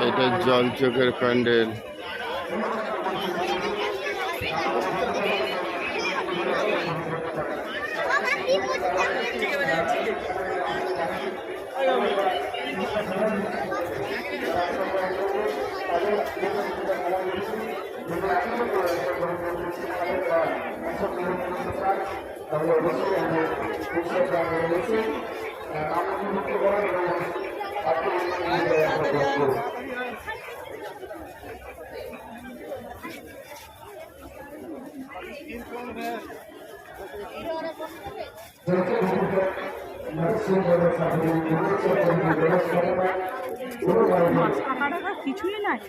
এটা জল চোখের প্যান্ডেল। তাহলে অবশ্যই আমাদের কিছুই নাই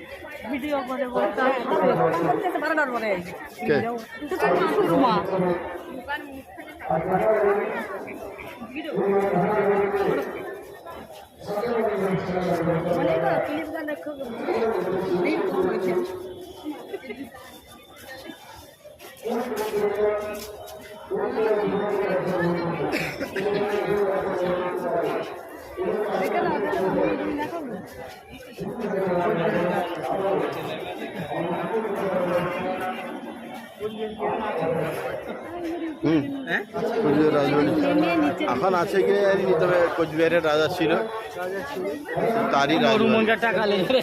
ভিডিও করে বলতে বারোটার পরে কোচবিহার রাজবাড়ি এখন আছে কি জানি, তবে কোচবিহারের রাজা ছিল, তারই রাজবাড়ি। টাকা লেগে